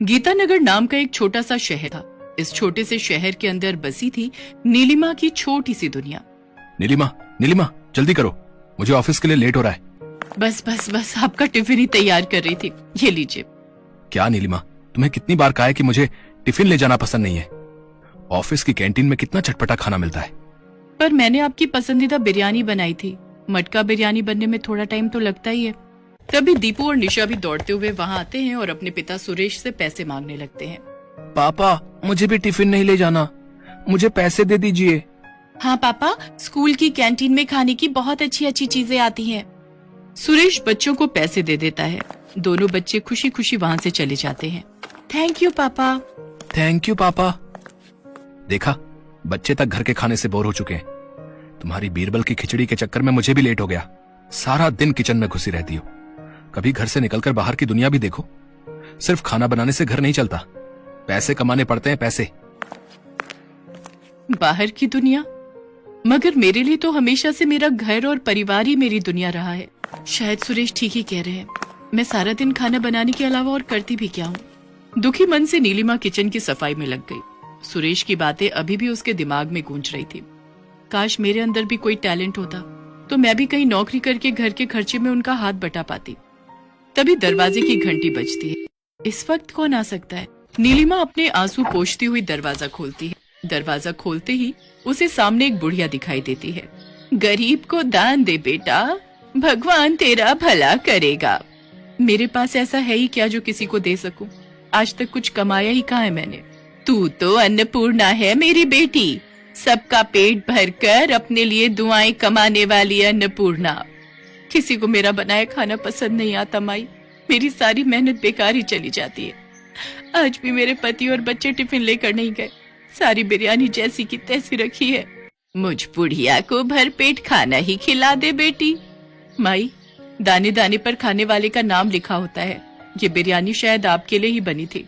गीतानगर नाम का एक छोटा सा शहर था। इस छोटे से शहर के अंदर बसी थी नीलिमा की छोटी सी दुनिया। नीलिमा, नीलिमा, जल्दी करो, मुझे ऑफिस के लिए लेट हो रहा है। बस बस बस, आपका टिफिन ही तैयार कर रही थी, ये लीजिए। क्या नीलिमा, तुम्हें कितनी बार कहा है कि मुझे टिफिन ले जाना पसंद नहीं है। ऑफिस की कैंटीन में कितना चटपटा खाना मिलता है। पर मैंने आपकी पसंदीदा बिरयानी बनाई थी। मटका बिरयानी बनने में थोड़ा टाइम तो लगता ही है। तभी दीपू और निशा भी दौड़ते हुए वहाँ आते हैं और अपने पिता सुरेश से पैसे मांगने लगते हैं। पापा, मुझे भी टिफिन नहीं ले जाना, मुझे पैसे दे दीजिए। हाँ पापा, स्कूल की कैंटीन में खाने की बहुत अच्छी अच्छी चीजें आती हैं। सुरेश बच्चों को पैसे दे देता है। दोनों बच्चे खुशी खुशी वहाँ से चले जाते हैं। थैंक यू पापा। थैंक यू पापा। देखा, बच्चे तक घर के खाने से बोर हो चुके हैं। तुम्हारी बीरबल की खिचड़ी के चक्कर में मुझे भी लेट हो गया। सारा दिन किचन में घुसी रहती हो। कभी घर से निकलकर बाहर की दुनिया भी देखो। सिर्फ खाना बनाने से घर नहीं चलता, पैसे कमाने पड़ते हैं, पैसे। बाहर की दुनिया? मगर मेरे लिए तो हमेशा से मेरा घर और परिवार ही मेरी दुनिया रहा है। शायद सुरेश ठीक ही कह रहे हैं। मैं सारा दिन खाना बनाने के अलावा और करती भी क्या हूँ। दुखी मन से नीलिमा किचन की सफाई में लग गई। सुरेश की बातें अभी भी उसके दिमाग में गूंज रही थी। काश मेरे अंदर भी कोई टैलेंट होता तो मैं भी कहीं नौकरी करके घर के खर्चे में उनका हाथ बटा पाती। तभी दरवाजे की घंटी बजती है। इस वक्त कौन आ सकता है? नीलिमा अपने आंसू पोंछती हुई दरवाजा खोलती है। दरवाजा खोलते ही उसे सामने एक बुढ़िया दिखाई देती है। गरीब को दान दे बेटा, भगवान तेरा भला करेगा। मेरे पास ऐसा है ही क्या जो किसी को दे सकूं? आज तक कुछ कमाया ही कहाँ है मैंने। तू तो अन्नपूर्णा है मेरी बेटी, सबका पेट भरकर अपने लिए दुआएं कमाने वाली अन्नपूर्णा। किसी को मेरा बनाया खाना पसंद नहीं आता माई। मेरी सारी मेहनत बेकार ही चली जाती है। आज भी मेरे पति और बच्चे टिफिन लेकर नहीं गए। सारी बिरयानी जैसी की तैसी रखी है। मुझ बुढ़िया को भरपेट खाना ही खिला दे बेटी। माई, दाने दाने पर खाने वाले का नाम लिखा होता है। ये बिरयानी शायद आपके लिए ही बनी थी।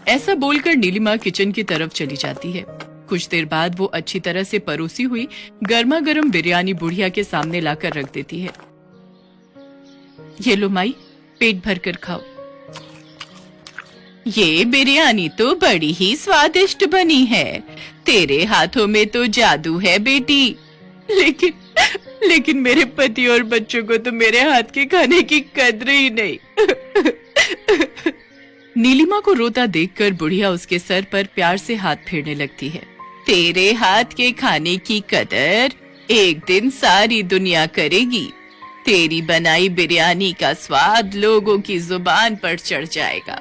ऐसा बोलकर नीलिमा किचन की तरफ चली जाती है। कुछ देर बाद वो अच्छी तरह से परोसी हुई गर्मा गर्म बिरयानी बुढ़िया के सामने लाकर रख देती है। ये लो माई, पेट भर कर खाओ। ये बिरयानी तो बड़ी ही स्वादिष्ट बनी है। तेरे हाथों में तो जादू है बेटी। लेकिन मेरे पति और बच्चों को तो मेरे हाथ के खाने की कद्र ही नहीं। नीलिमा को रोता देखकर बुढ़िया उसके सर पर प्यार से हाथ फेरने लगती है। तेरे हाथ के खाने की कदर एक दिन सारी दुनिया करेगी। तेरी बनाई बिरयानी का स्वाद लोगों की जुबान पर चढ़ जाएगा।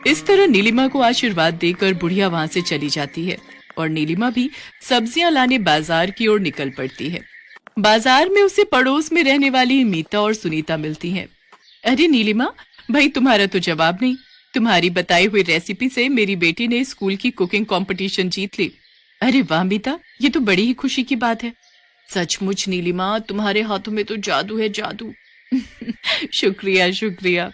इस तरह नीलिमा को आशीर्वाद देकर बुढ़िया वहाँ से चली जाती है और नीलिमा भी सब्जियां लाने बाजार की ओर निकल पड़ती है। बाजार में उसे पड़ोस में रहने वाली मीता और सुनीता मिलती हैं। अरे नीलिमा, भाई तुम्हारा तो जवाब नहीं। तुम्हारी बताई हुई रेसिपी से मेरी बेटी ने स्कूल की कुकिंग कंपटीशन जीत ली। अरे वाह मीता, ये तो बड़ी ही खुशी की बात है। सचमुच नीलिमा, तुम्हारे हाथों में तो जादू है, जादू। शुक्रिया शुक्रिया।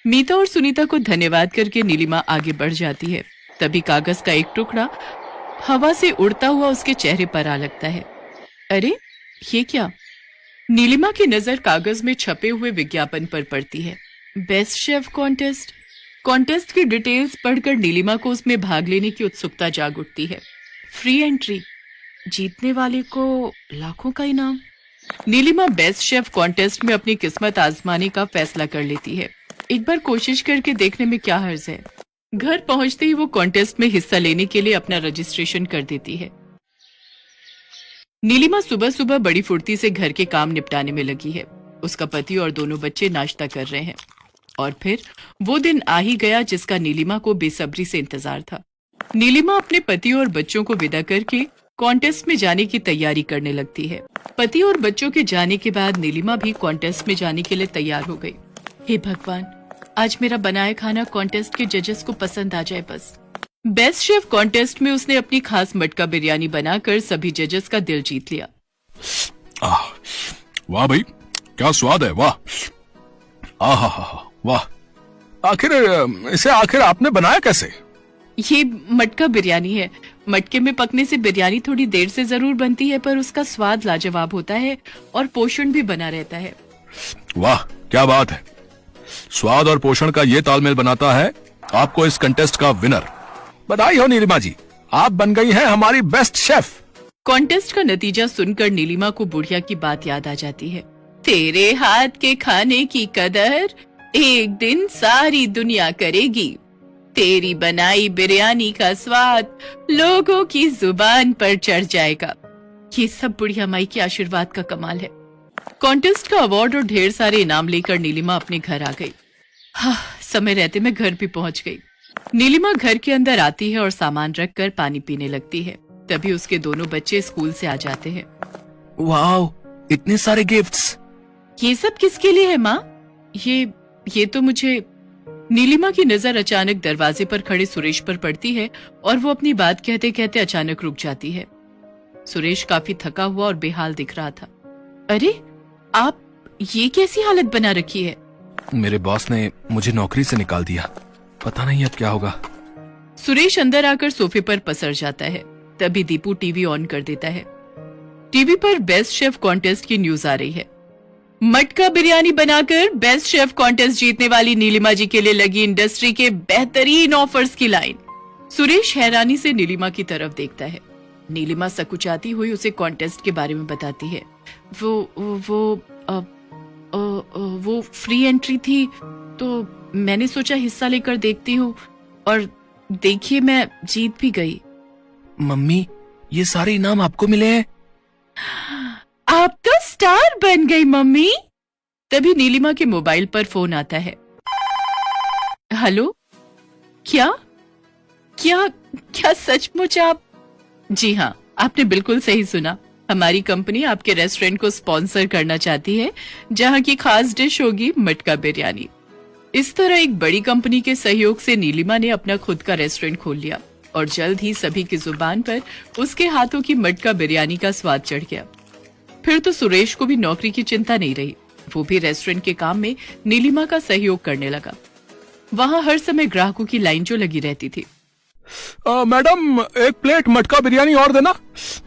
मीता और सुनीता को धन्यवाद करके नीलिमा आगे बढ़ जाती है। तभी कागज का एक टुकड़ा हवा से उड़ता हुआ उसके चेहरे पर आ लगता है। अरे ये क्या? नीलिमा की नजर कागज में छपे हुए विज्ञापन पर पड़ती है। Best chef contest. कॉन्टेस्ट की डिटेल्स पढ़कर नीलिमा को उसमें भाग लेने की उत्सुकता जाग उठती है। फ्री एंट्री, जीतने वाले को लाखों का इनाम। नीलिमा बेस्ट शेफ कॉन्टेस्ट में अपनी किस्मत आजमाने का फैसला कर लेती है। एक बार कोशिश करके देखने में क्या हर्ज है। घर पहुंचते ही वो कॉन्टेस्ट में हिस्सा लेने के लिए अपना रजिस्ट्रेशन कर देती है। नीलिमा सुबह सुबह बड़ी फुर्ती से घर के काम निपटाने में लगी है। उसका पति और दोनों बच्चे नाश्ता कर रहे हैं और फिर वो दिन आ ही गया जिसका नीलिमा को बेसब्री से इंतजार था। नीलिमा अपने पति और बच्चों को विदा करके कॉन्टेस्ट में जाने की तैयारी करने लगती है। पति और बच्चों के जाने के बाद नीलिमा भी कॉन्टेस्ट में जाने के लिए तैयार हो गई। हे भगवान, आज मेरा बनाया खाना कॉन्टेस्ट के जजेस को पसंद आ जाए बस। बेस्ट शेफ कॉन्टेस्ट में उसने अपनी खास मटका बिरयानी बनाकर सभी जजेस का दिल जीत लिया। वाह भाई, क्या स्वाद है, वाह। वाह। आखिर आपने बनाया कैसे? ये मटका बिरयानी है। मटके में पकने से बिरयानी थोड़ी देर से जरूर बनती है, पर उसका स्वाद लाजवाब होता है और पोषण भी बना रहता है। वाह, क्या बात है। स्वाद और पोषण का ये तालमेल बनाता है आपको इस कंटेस्ट का विनर। बधाई हो नीलिमा जी, आप बन गई हैं हमारी बेस्ट शेफ। कॉन्टेस्ट का नतीजा सुनकर नीलिमा को बुढ़िया की बात याद आ जाती है। तेरे हाथ के खाने की कदर एक दिन सारी दुनिया करेगी। तेरी बनाई बिरयानी का स्वाद लोगों की जुबान पर चढ़ जाएगा। ये सब बुढ़िया माई के आशीर्वाद का कमाल है। कॉन्टेस्ट का अवार्ड और ढेर सारे इनाम लेकर नीलिमा अपने घर आ गई। हाँ, समय रहते मैं घर भी पहुंच गई। नीलिमा घर के अंदर आती है और सामान रखकर पानी पीने लगती है। तभी उसके दोनों बच्चे स्कूल से आ जाते हैं। वाओ, इतने सारे गिफ्ट्स। ये सब किसके लिए है माँ? ये तो मुझे। नीलिमा की नजर अचानक दरवाजे पर खड़े सुरेश पर पड़ती है और वो अपनी बात कहते कहते अचानक रुक जाती है। सुरेश काफी थका हुआ और बेहाल दिख रहा था। अरे, आप ये कैसी हालत बना रखी है? मेरे बॉस ने मुझे नौकरी से निकाल दिया, पता नहीं अब क्या होगा। सुरेश अंदर आकर सोफे पर पसर जाता है। तभी दीपू टीवी ऑन कर देता है। टीवी पर बेस्ट शेफ कॉन्टेस्ट की न्यूज आ रही है। मटका बिरयानी बनाकर बेस्ट शेफ कॉन्टेस्ट जीतने वाली नीलिमा जी के लिए लगी इंडस्ट्री के बेहतरीन ऑफर्स की लाइन। सुरेश हैरानी से नीलिमा की तरफ देखता है। नीलिमा सकुचाती हुई उसे कॉन्टेस्ट के बारे में बताती है। वो फ्री एंट्री थी तो मैंने सोचा हिस्सा लेकर देखती हूँ, और देखिए मैं जीत भी गई। मम्मी, ये सारे इनाम आपको मिले हैं? आप तो स्टार बन गई मम्मी। तभी नीलिमा के मोबाइल पर फोन आता है। हेलो, क्या क्या क्या सचमुच आप? जी हाँ, आपने बिल्कुल सही सुना। हमारी कंपनी आपके रेस्टोरेंट को स्पॉन्सर करना चाहती है, जहाँ की खास डिश होगी मटका बिरयानी। इस तरह एक बड़ी कंपनी के सहयोग से नीलिमा ने अपना खुद का रेस्टोरेंट खोल लिया और जल्द ही सभी की जुबान पर उसके हाथों की मटका बिरयानी का स्वाद चढ़ गया। फिर तो सुरेश को भी नौकरी की चिंता नहीं रही। वो भी रेस्टोरेंट के काम में नीलिमा का सहयोग करने लगा। वहाँ हर समय ग्राहकों की लाइन जो लगी रहती थी। मैडम, एक प्लेट मटका बिरयानी और देना।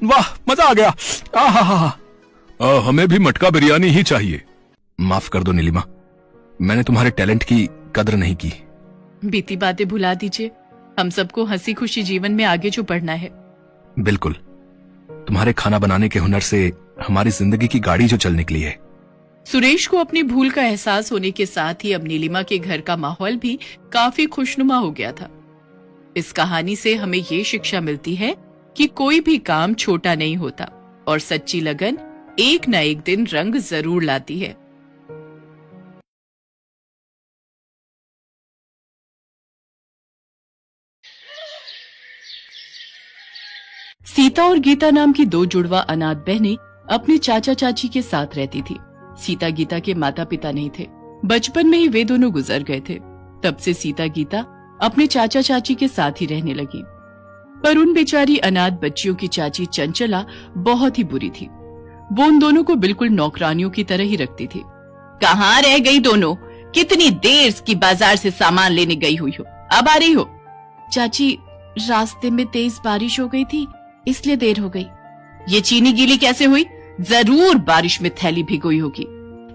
वाह, मजा आ गया। हमें भी मटका बिरयानी ही चाहिए। माफ कर दो नीलिमा, मैंने तुम्हारे टैलेंट की कदर नहीं की। बीती बातें भुला दीजिए। हम सबको हंसी खुशी जीवन में आगे जो बढ़ना है। बिल्कुल, तुम्हारे खाना बनाने के हुनर से हमारी जिंदगी की गाड़ी जो चल निकली है। सुरेश को अपनी भूल का एहसास होने के साथ ही अब नीलिमा के घर का माहौल भी काफी खुशनुमा हो गया था। इस कहानी से हमें ये शिक्षा मिलती है कि कोई भी काम छोटा नहीं होता और सच्ची लगन एक न एक दिन रंग जरूर लाती है। सीता और गीता नाम की दो जुड़वा अनाथ बहनें अपने चाचा चाची के साथ रहती थी। सीता गीता के माता पिता नहीं थे। बचपन में ही वे दोनों गुजर गए थे। तब से सीता गीता अपने चाचा चाची के साथ ही रहने लगी। पर उन बेचारी अनाथ बच्चियों की चाची चंचला बहुत ही बुरी थी। वो उन दोनों को बिल्कुल नौकरानियों की तरह ही रखती थी। कहाँ रह गई दोनों? कितनी देर की बाजार से सामान लेने गई हुई हो, अब आ रही हो? चाची, रास्ते में तेज बारिश हो गई थी, इसलिए देर हो गई। ये चीनी गीली कैसे हुई? जरूर बारिश में थैली भिगोई होगी।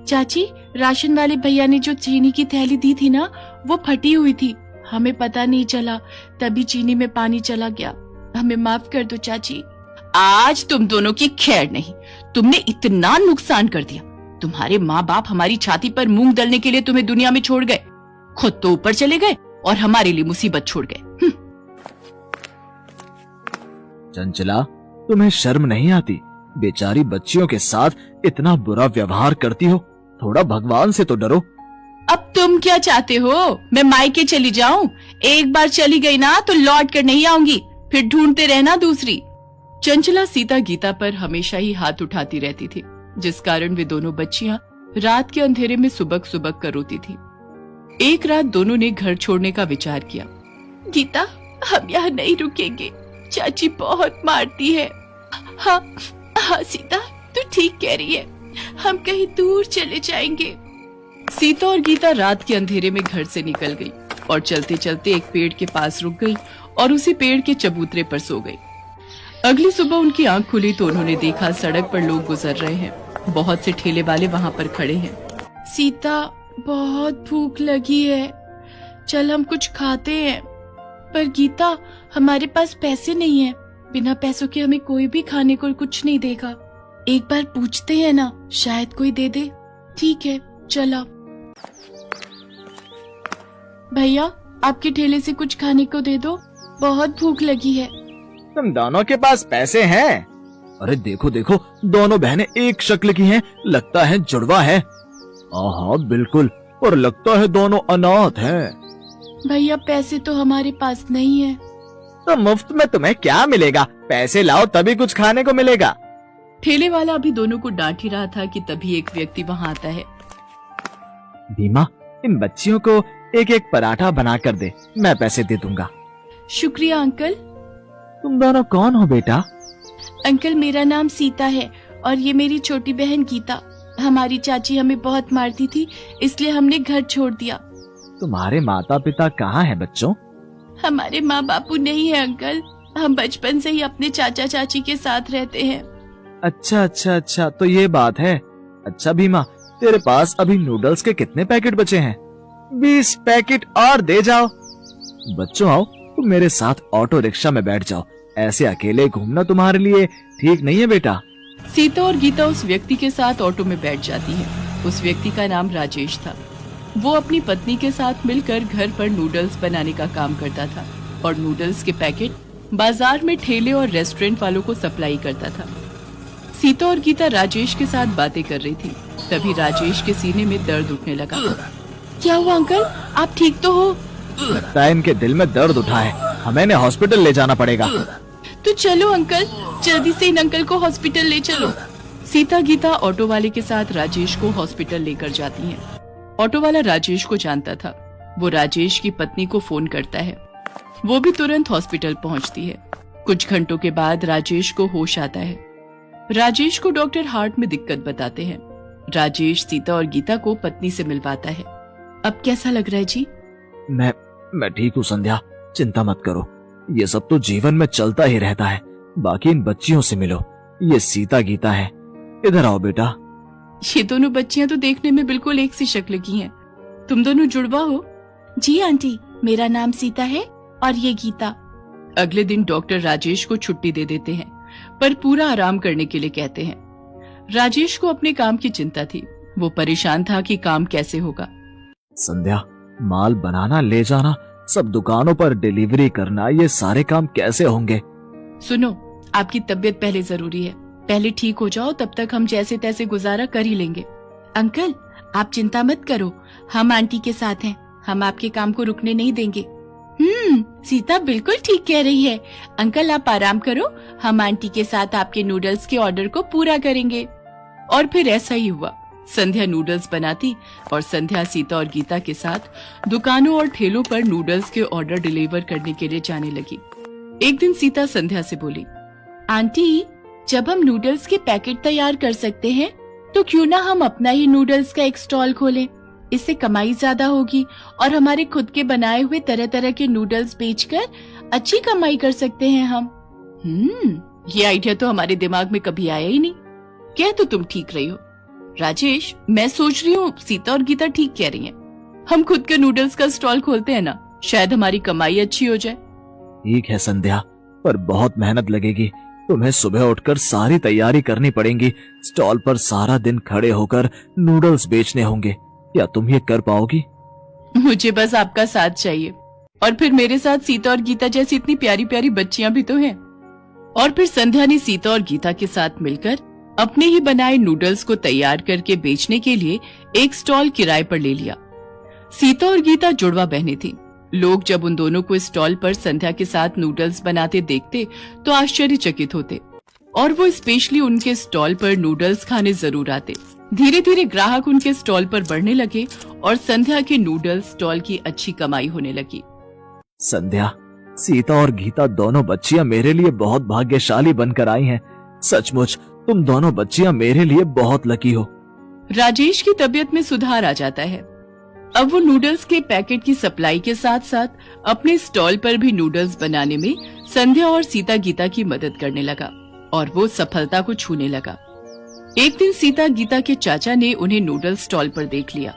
चाची, राशन वाले भैया ने जो चीनी की थैली दी थी ना, वो फटी हुई थी, हमें पता नहीं चला, तभी चीनी में पानी चला गया। हमें माफ कर दो चाची। आज तुम दोनों की खैर नहीं। तुमने इतना नुकसान कर दिया। तुम्हारे माँ बाप हमारी छाती पर मूंग दलने के लिए तुम्हें दुनिया में छोड़ गए, खुद तो ऊपर चले गए और हमारे लिए मुसीबत छोड़ गए। चंचला, तुम्हें शर्म नहीं आती? बेचारी बच्चियों के साथ इतना बुरा व्यवहार करती हो। थोड़ा भगवान से तो डरो। अब तुम क्या चाहते हो? मैं मायके चली जाऊं? एक बार चली गई ना तो लौट कर नहीं आऊंगी, फिर ढूंढते रहना दूसरी। चंचला सीता गीता पर हमेशा ही हाथ उठाती रहती थी, जिस कारण वे दोनों बच्चियां रात के अंधेरे में सुबक सुबक कर रोती थी। एक रात दोनों ने घर छोड़ने का विचार किया। गीता, हम यहाँ नहीं रुकेंगे, चाची बहुत मारती है। हाँ हाँ सीता, तू ठीक कह रही है, हम कहीं दूर चले जाएंगे। सीता और गीता रात के अंधेरे में घर से निकल गई और चलते चलते एक पेड़ के पास रुक गई और उसी पेड़ के चबूतरे पर सो गई। अगली सुबह उनकी आंख खुली तो उन्होंने देखा सड़क पर लोग गुजर रहे हैं। बहुत से ठेले वाले वहाँ पर खड़े हैं। सीता, बहुत भूख लगी है, चल हम कुछ खाते हैं। पर गीता, हमारे पास पैसे नहीं है। बिना पैसों के हमें कोई भी खाने को कुछ नहीं देगा। एक बार पूछते हैं ना, शायद कोई दे दे। ठीक है, चला। भैया, आपके ठेले से कुछ खाने को दे दो, बहुत भूख लगी है। तुम दोनों के पास पैसे हैं? अरे देखो देखो, दोनों बहनें एक शक्ल की हैं, लगता है जुड़वा है। हाँ बिल्कुल, और लगता है दोनों अनाथ हैं। भैया, पैसे तो हमारे पास नहीं है। तो मुफ्त में तुम्हें क्या मिलेगा? पैसे लाओ तभी कुछ खाने को मिलेगा। ठेले वाला अभी दोनों को डांट ही रहा था कि तभी एक व्यक्ति वहाँ आता है। भीमा, इन बच्चियों को एक एक पराठा बना कर दे, मैं पैसे दे दूंगा। शुक्रिया अंकल। तुम दोनों कौन हो बेटा? अंकल, मेरा नाम सीता है और ये मेरी छोटी बहन गीता। हमारी चाची हमें बहुत मारती थी, इसलिए हमने घर छोड़ दिया। तुम्हारे माता पिता कहाँ हैं बच्चों? हमारे माँ बापू नहीं है अंकल। हम बचपन से ही अपने चाचा चाची के साथ रहते हैं। अच्छा अच्छा अच्छा, तो ये बात है। अच्छा भीमा, तेरे पास अभी नूडल्स के कितने पैकेट बचे हैं? 20 पैकेट और दे जाओ। बच्चों आओ, तुम मेरे साथ ऑटो रिक्शा में बैठ जाओ। ऐसे अकेले घूमना तुम्हारे लिए ठीक नहीं है बेटा। सीता और गीता उस व्यक्ति के साथ ऑटो में बैठ जाती है। उस व्यक्ति का नाम राजेश था। वो अपनी पत्नी के साथ मिलकर घर पर नूडल्स बनाने का काम करता था और नूडल्स के पैकेट बाजार में ठेले और रेस्टोरेंट वालों को सप्लाई करता था। सीता और गीता राजेश के साथ बातें कर रही थी। तभी राजेश के सीने में दर्द उठने लगा। क्या हुआ अंकल, आप ठीक तो हो? लगता है इनके दिल में दर्द उठा है, हमें इन्हें हॉस्पिटल ले जाना पड़ेगा। तो चलो अंकल, जल्दी से इन अंकल को हॉस्पिटल ले चलो। सीता गीता ऑटो वाले के साथ राजेश को हॉस्पिटल लेकर जाती हैं। ऑटो वाला राजेश को जानता था। वो राजेश की पत्नी को फोन करता है। वो भी तुरंत हॉस्पिटल पहुंचती है। कुछ घंटों के बाद राजेश को होश आता है। राजेश को डॉक्टर हार्ट में दिक्कत बताते हैं। राजेश सीता और गीता को पत्नी से मिलवाता है। अब कैसा लग रहा है जी? मैं ठीक हूँ संध्या, चिंता मत करो। ये सब तो जीवन में चलता ही रहता है। बाकी इन बच्चियों से मिलो, ये सीता गीता है। इधर आओ बेटा। ये दोनों बच्चियां तो देखने में बिल्कुल एक सी शक्ल की हैं। तुम दोनों जुड़वा हो? जी आंटी, मेरा नाम सीता है और ये गीता। अगले दिन डॉक्टर राजेश को छुट्टी दे देते हैं, पर पूरा आराम करने के लिए कहते हैं। राजेश को अपने काम की चिंता थी। वो परेशान था कि काम कैसे होगा। संध्या, माल बनाना, ले जाना, सब दुकानों पर डिलीवरी करना, ये सारे काम कैसे होंगे? सुनो, आपकी तबीयत पहले जरूरी है। पहले ठीक हो जाओ, तब तक हम जैसे तैसे गुजारा कर ही लेंगे। अंकल, आप चिंता मत करो, हम आंटी के साथ हैं। हम आपके काम को रुकने नहीं देंगे। सीता बिल्कुल ठीक कह रही है। अंकल, आप आराम करो, हम आंटी के साथ आपके नूडल्स के ऑर्डर को पूरा करेंगे। और फिर ऐसा ही हुआ। संध्या नूडल्स बनाती और संध्या सीता और गीता के साथ दुकानों और ठेलों पर नूडल्स के ऑर्डर डिलीवर करने के लिए जाने लगी। एक दिन सीता संध्या से बोली, आंटी, जब हम नूडल्स के पैकेट तैयार कर सकते हैं, तो क्यों ना हम अपना ही नूडल्स का एक स्टॉल खोलें। इससे कमाई ज्यादा होगी और हमारे खुद के बनाए हुए तरह तरह के नूडल्स बेचकर अच्छी कमाई कर सकते हैं हम। ये आइडिया तो हमारे दिमाग में कभी आया ही नहीं। क्या तो तुम ठीक रही हो राजेश, मैं सोच रही हूँ सीता और गीता ठीक कह रही हैं। हम खुद के नूडल्स का स्टॉल खोलते हैं ना, शायद हमारी कमाई अच्छी हो जाए। ठीक है संध्या, पर बहुत मेहनत लगेगी। तुम्हें सुबह उठकर सारी तैयारी करनी पड़ेगी। स्टॉल पर सारा दिन खड़े होकर नूडल्स बेचने होंगे। क्या तुम ये कर पाओगी? मुझे बस आपका साथ चाहिए, और फिर मेरे साथ सीता और गीता जैसी इतनी प्यारी प्यारी बच्चियां भी तो हैं। और फिर संध्या ने सीता और गीता के साथ मिलकर अपने ही बनाए नूडल्स को तैयार करके बेचने के लिए एक स्टॉल किराए पर ले लिया। सीता और गीता जुड़वा बहनें थीं। लोग जब उन दोनों को स्टॉल पर संध्या के साथ नूडल्स बनाते देखते तो आश्चर्यचकित होते और वो स्पेशली उनके स्टॉल पर नूडल्स खाने जरूर आते। धीरे धीरे ग्राहक उनके स्टॉल पर बढ़ने लगे और संध्या के नूडल्स स्टॉल की अच्छी कमाई होने लगी। संध्या, सीता और गीता दोनों बच्चियां मेरे लिए बहुत भाग्यशाली बनकर आई हैं। सचमुच तुम दोनों बच्चियां मेरे लिए बहुत लकी हो। राजेश की तबीयत में सुधार आ जाता है। अब वो नूडल्स के पैकेट की सप्लाई के साथ साथ अपने स्टॉल पर भी नूडल्स बनाने में संध्या और सीता गीता की मदद करने लगा और वो सफलता को छूने लगा। एक दिन सीता गीता के चाचा ने उन्हें नूडल्स स्टॉल पर देख लिया।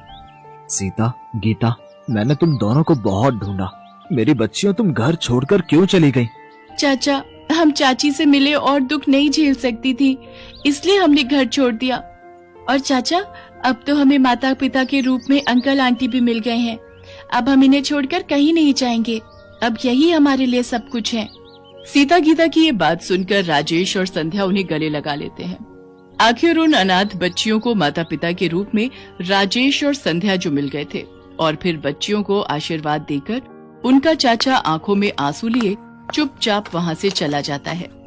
सीता, गीता, मैंने तुम दोनों को बहुत ढूंढा। मेरी बच्चियों, तुम घर छोड़कर क्यों चली गई? चाचा, हम चाची से मिले और दुख नहीं झेल सकती थी, इसलिए हमने घर छोड़ दिया। और चाचा, अब तो हमें माता पिता के रूप में अंकल आंटी भी मिल गए हैं। अब हम इन्हें छोड़कर कहीं नहीं जाएंगे। अब यही हमारे लिए सब कुछ है। सीता गीता की ये बात सुनकर राजेश और संध्या उन्हें गले लगा लेते हैं। आखिर उन अनाथ बच्चियों को माता पिता के रूप में राजेश और संध्या जो मिल गए थे, और फिर बच्चियों को आशीर्वाद देकर उनका चाचा आंखों में आंसू लिए चुपचाप वहां से चला जाता है।